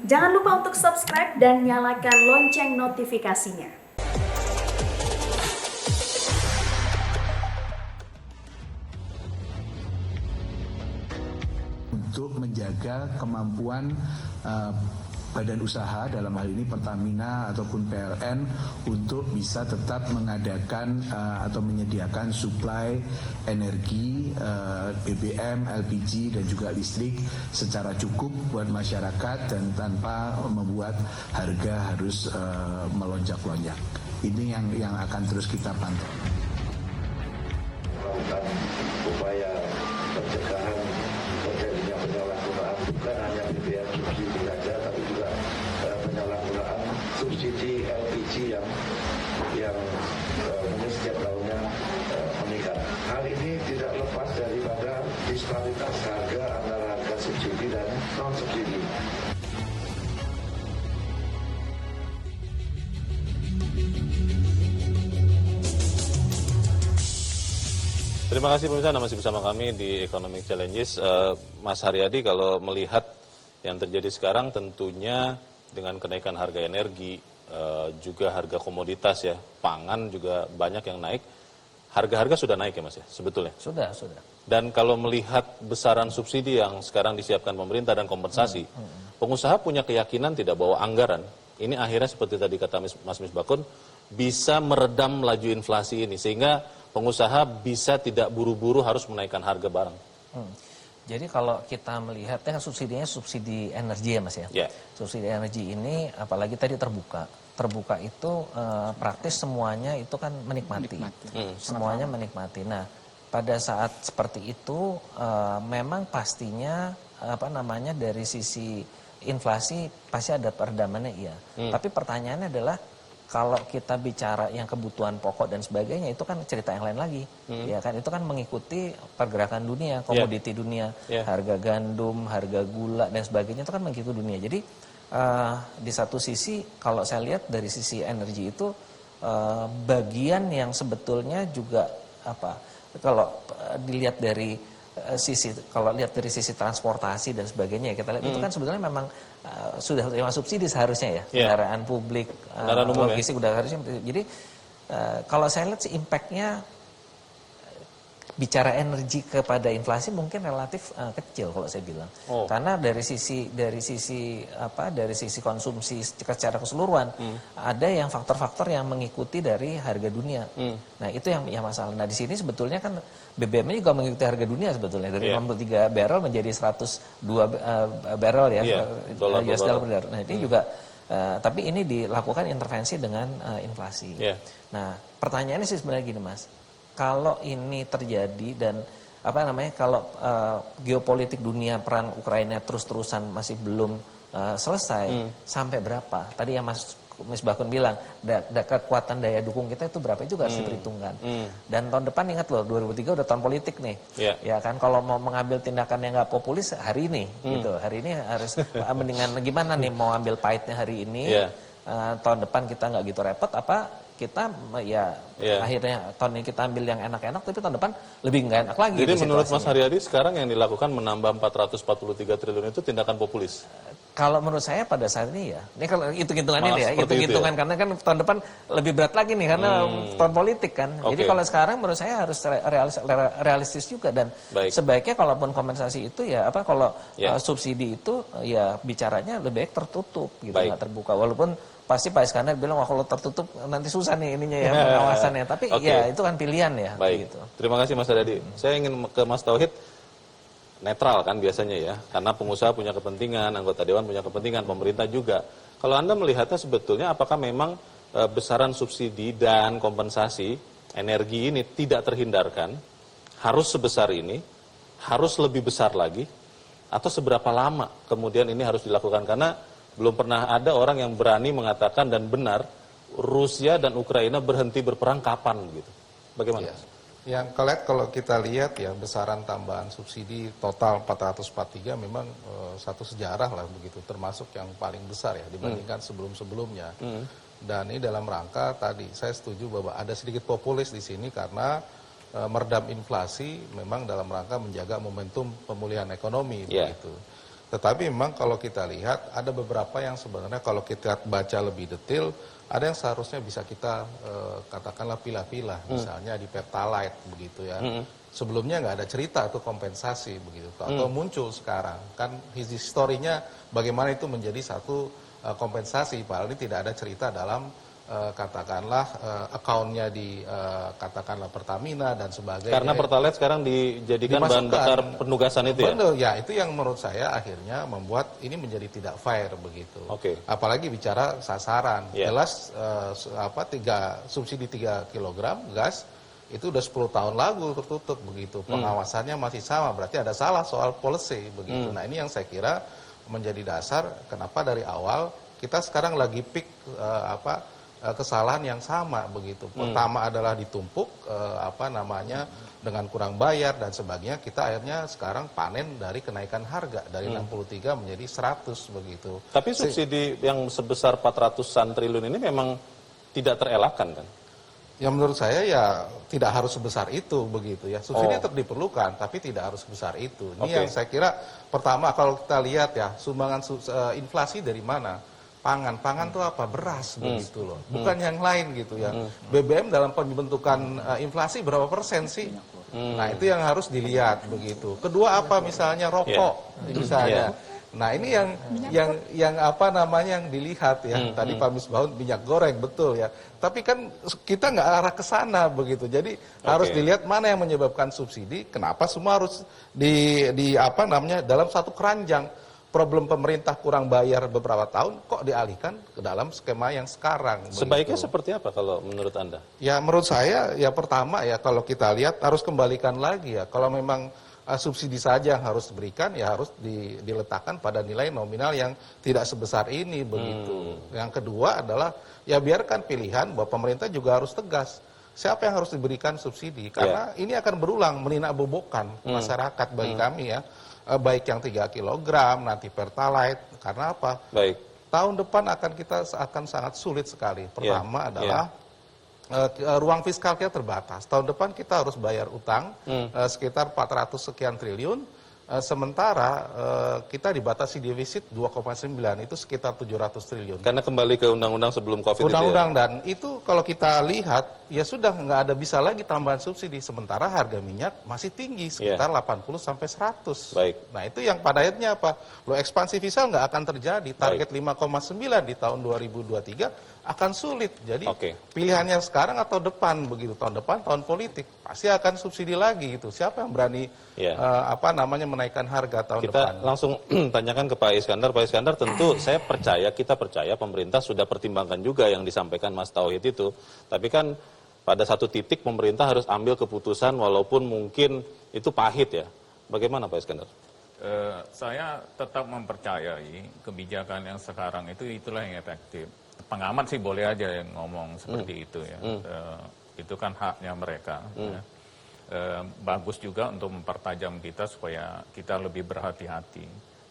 Jangan lupa untuk subscribe dan nyalakan lonceng notifikasinya. Untuk menjaga kemampuan badan usaha, dalam hal ini Pertamina ataupun PLN, untuk bisa tetap mengadakan atau menyediakan suplai energi BBM, LPG dan juga listrik secara cukup buat masyarakat dan tanpa membuat harga harus melonjak-lonjak. Ini yang akan terus kita pantau. Melakukan upaya pencegahan terjadinya penyalahgunaan bukan hanya BBM subsidi saja, tapi juga penyalahgunaan subsidi LPG yang mungkin setiap tahunnya meningkat. Hal ini tidak lepas daripada disparitas harga antara harga subsidi dan non subsidi. Terima kasih pemirsa, masih bersama kami di Economic Challenges. Mas Haryadi, kalau melihat yang terjadi sekarang tentunya dengan kenaikan harga energi, juga harga komoditas ya, pangan juga banyak yang naik. Harga-harga sudah naik ya Mas ya, sebetulnya? Sudah. Dan kalau melihat besaran subsidi yang sekarang disiapkan pemerintah dan kompensasi, pengusaha punya keyakinan tidak bahwa anggaran ini akhirnya seperti tadi kata Mas Misbakun, bisa meredam laju inflasi ini, sehingga pengusaha bisa tidak buru-buru harus menaikkan harga barang. Jadi kalau kita melihatnya subsidinya subsidi energi ya Mas ya. Yeah. Subsidi energi ini apalagi tadi terbuka. Terbuka itu praktis semuanya itu kan menikmati. Semuanya menikmati. Nah, pada saat seperti itu memang pastinya dari sisi inflasi pasti ada peredamannya iya. Tapi pertanyaannya adalah kalau kita bicara yang kebutuhan pokok dan sebagainya itu kan cerita yang lain lagi, ya kan itu kan mengikuti pergerakan dunia, komoditi dunia, harga gandum, harga gula dan sebagainya itu kan mengikuti dunia. Jadi di satu sisi kalau saya lihat dari sisi energi itu bagian yang sebetulnya juga kalau dilihat dari sisi transportasi dan sebagainya kita lihat itu kan sebetulnya memang sudah terima subsidi seharusnya ya, kendaraan publik, logistik udah harusnya. Jadi kalau saya lihat sih impactnya bicara energi kepada inflasi mungkin relatif kecil kalau saya bilang, karena dari sisi konsumsi secara keseluruhan ada yang faktor-faktor yang mengikuti dari harga dunia. Nah itu yang masalah. Nah di sini sebetulnya kan BBM juga mengikuti harga dunia sebetulnya dari 63 barrel menjadi 102 barrel ya, US dollar per barrel. Nah ini juga tapi ini dilakukan intervensi dengan inflasi. Nah pertanyaannya sih sebenarnya gini Mas. Kalau ini terjadi dan kalau geopolitik dunia perang Ukraina terus-terusan masih belum selesai, sampai berapa? Tadi yang Mas Misbakun bilang, kekuatan daya dukung kita itu berapa itu juga harus diperhitungkan. Dan tahun depan ingat loh, 2003 udah tahun politik nih, ya kan kalau mau mengambil tindakan yang nggak populis hari ini, gitu. Hari ini harus mendingan gimana nih mau ambil pahitnya hari ini, tahun depan kita nggak gitu repot kita akhirnya tahun ini kita ambil yang enak-enak tapi tahun depan lebih nggak enak lagi. Jadi menurut Mas Haryadi sekarang yang dilakukan menambah 443 triliun itu tindakan populis? Kalau menurut saya pada saat ini ya, ini kalau hitung-hitungannya ya, hitung-hitungan karena kan tahun depan lebih berat lagi nih karena tahun politik kan. Jadi kalau sekarang menurut saya harus realistis juga dan sebaiknya kalaupun kompensasi itu kalau subsidi itu ya bicaranya lebih baik tertutup gitu, nggak terbuka. Walaupun pasti Pak Iskandar bilang wah kalau tertutup nanti susah nih ininya ya pengawasannya. Tapi ya itu kan pilihan ya. Baik. Gitu. Terima kasih Mas Haryadi. Saya ingin ke Mas Tauhid. Netral kan biasanya ya, karena pengusaha punya kepentingan, anggota dewan punya kepentingan, pemerintah juga. Kalau Anda melihatnya sebetulnya apakah memang besaran subsidi dan kompensasi energi ini tidak terhindarkan, harus sebesar ini, harus lebih besar lagi, atau seberapa lama kemudian ini harus dilakukan? Karena belum pernah ada orang yang berani mengatakan dan benar Rusia dan Ukraina berhenti berperang kapan gitu. Bagaimana? Yang kalau kita lihat ya besaran tambahan subsidi total 443 memang satu sejarah lah begitu, termasuk yang paling besar ya dibandingkan sebelum-sebelumnya. Dan ini dalam rangka tadi saya setuju bahwa ada sedikit populis di sini karena meredam inflasi memang dalam rangka menjaga momentum pemulihan ekonomi begitu. Tetapi memang kalau kita lihat ada beberapa yang sebenarnya kalau kita baca lebih detail, ada yang seharusnya bisa kita katakanlah pilah-pilah, misalnya di Pertalite begitu ya. Sebelumnya nggak ada cerita atau kompensasi begitu, atau muncul sekarang kan historinya bagaimana itu menjadi satu kompensasi, padahal ini tidak ada cerita dalam katakanlah akunnya di katakanlah Pertamina dan sebagainya. Karena Pertalite sekarang dijadikan bahan bakar penugasan itu ya? Benar, ya itu yang menurut saya akhirnya membuat ini menjadi tidak fair begitu. Apalagi bicara sasaran, jelas subsidi 3 kg gas itu udah 10 tahun lalu tertutup begitu, pengawasannya masih sama, berarti ada salah soal policy begitu. Nah ini yang saya kira menjadi dasar kenapa dari awal kita sekarang lagi pick kesalahan yang sama begitu. Pertama adalah ditumpuk dengan kurang bayar dan sebagainya, kita akhirnya sekarang panen dari kenaikan harga dari 63 menjadi 100 begitu. Tapi subsidi yang sebesar 400-an triliun ini memang tidak terelakkan kan? Ya menurut saya ya tidak harus sebesar itu begitu ya. Subsidi tetap diperlukan tapi tidak harus sebesar itu. Ini yang saya kira pertama kalau kita lihat ya sumbangan inflasi dari mana? Pangan itu apa? Beras begitu loh. Bukan yang lain gitu ya. BBM dalam pembentukan inflasi berapa persen sih? Nah itu yang harus dilihat begitu. Kedua apa misalnya rokok misalnya. Nah ini yang apa namanya yang dilihat ya. Tadi Pak Misbahun minyak goreng betul ya. Tapi kan kita nggak arah ke sana begitu. Jadi harus dilihat mana yang menyebabkan subsidi. Kenapa semua harus di apa namanya dalam satu keranjang. Problem pemerintah kurang bayar beberapa tahun kok dialihkan ke dalam skema yang sekarang. Sebaiknya seperti apa kalau menurut Anda? Ya menurut saya ya pertama ya kalau kita lihat harus kembalikan lagi ya. Kalau memang subsidi saja yang harus diberikan ya harus diletakkan pada nilai nominal yang tidak sebesar ini begitu. Yang kedua adalah ya biarkan pilihan bahwa pemerintah juga harus tegas. Siapa yang harus diberikan subsidi? Karena ini akan berulang meninak bobokan masyarakat bagi kami ya. Baik yang 3 kg, nanti Pertalite, karena apa? Tahun depan akan sangat sulit sekali. Pertama adalah ruang fiskal kita terbatas. Tahun depan kita harus bayar utang sekitar 400 sekian triliun. Sementara kita dibatasi defisit 2,9 itu sekitar 700 triliun. Karena kembali ke undang-undang sebelum COVID undang-undang dan itu kalau kita lihat ya sudah nggak ada bisa lagi tambahan subsidi. Sementara harga minyak masih tinggi sekitar 80 sampai 100. Nah itu yang pada akhirnya apa? Lo ekspansi fiskal nggak akan terjadi. Target 5,9 di tahun 2023 akan sulit. Jadi pilihannya sekarang atau depan begitu. Tahun depan tahun politik pasti akan subsidi lagi gitu. Siapa yang berani menaikkan harga tahun depan? Kita langsung tanyakan ke Pak Iskandar. Pak Iskandar tentu kita percaya pemerintah sudah pertimbangkan juga yang disampaikan Mas Tauhid itu. Tapi kan pada satu titik pemerintah harus ambil keputusan walaupun mungkin itu pahit ya. Bagaimana Pak Iskandar? Saya tetap mempercayai kebijakan yang sekarang itulah yang efektif. Pengamat sih boleh aja yang ngomong seperti itu ya. Itu kan haknya mereka. Ya. Bagus juga untuk mempertajam kita supaya kita lebih berhati-hati.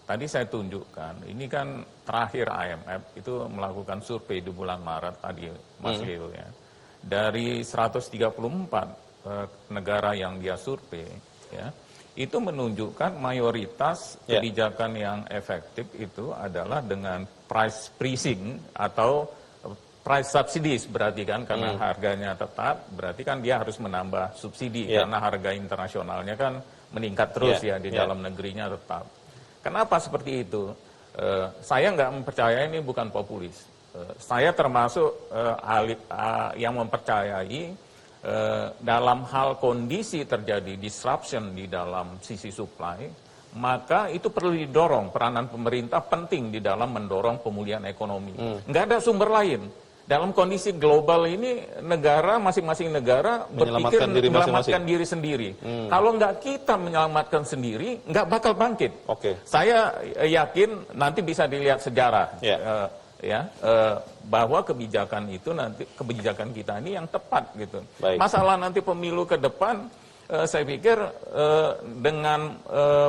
Tadi saya tunjukkan, ini kan terakhir IMF itu melakukan survei di bulan Maret tadi Mas Leo ya. Dari 134 negara yang dia survei ya, itu menunjukkan mayoritas kebijakan yang efektif itu adalah dengan price freezing atau price subsidies berarti kan karena harganya tetap berarti kan dia harus menambah subsidi karena harga internasionalnya kan meningkat terus di dalam negerinya tetap. Kenapa seperti itu? Saya nggak mempercayai ini bukan populis. Saya termasuk yang mempercayai dalam hal kondisi terjadi disruption di dalam sisi supply, maka itu perlu didorong. Peranan pemerintah penting di dalam mendorong pemulihan ekonomi. Nggak ada sumber lain. Dalam kondisi global ini masing-masing negara berpikir menyelamatkan diri sendiri. Kalau nggak kita menyelamatkan sendiri, nggak bakal bangkit. Saya yakin nanti bisa dilihat sejarah bahwa kebijakan kita ini yang tepat gitu. Masalah nanti pemilu ke depan, saya pikir dengan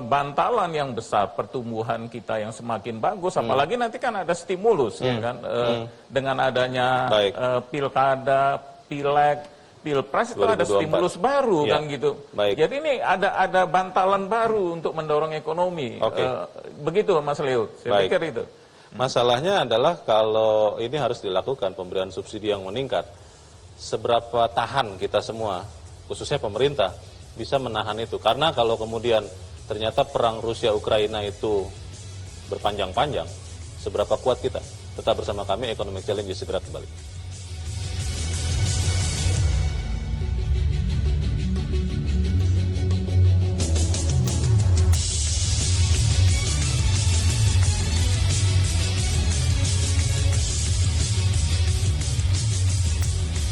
bantalan yang besar pertumbuhan kita yang semakin bagus, apalagi nanti kan ada stimulus ya kan dengan adanya pilkada, pileg Pilpres itu ada 2024. stimulus baru Ya. kan gitu. Baik. Jadi ini ada bantalan baru untuk mendorong ekonomi. Oke. Begitu Mas Leo. Saya Baik. pikir itu. Masalahnya adalah kalau ini harus dilakukan pemberian subsidi yang meningkat, seberapa tahan kita semua, khususnya pemerintah, bisa menahan itu. Karena kalau kemudian ternyata perang Rusia-Ukraina itu berpanjang-panjang, seberapa kuat kita? Tetap bersama kami, Economic Challenge segera kembali.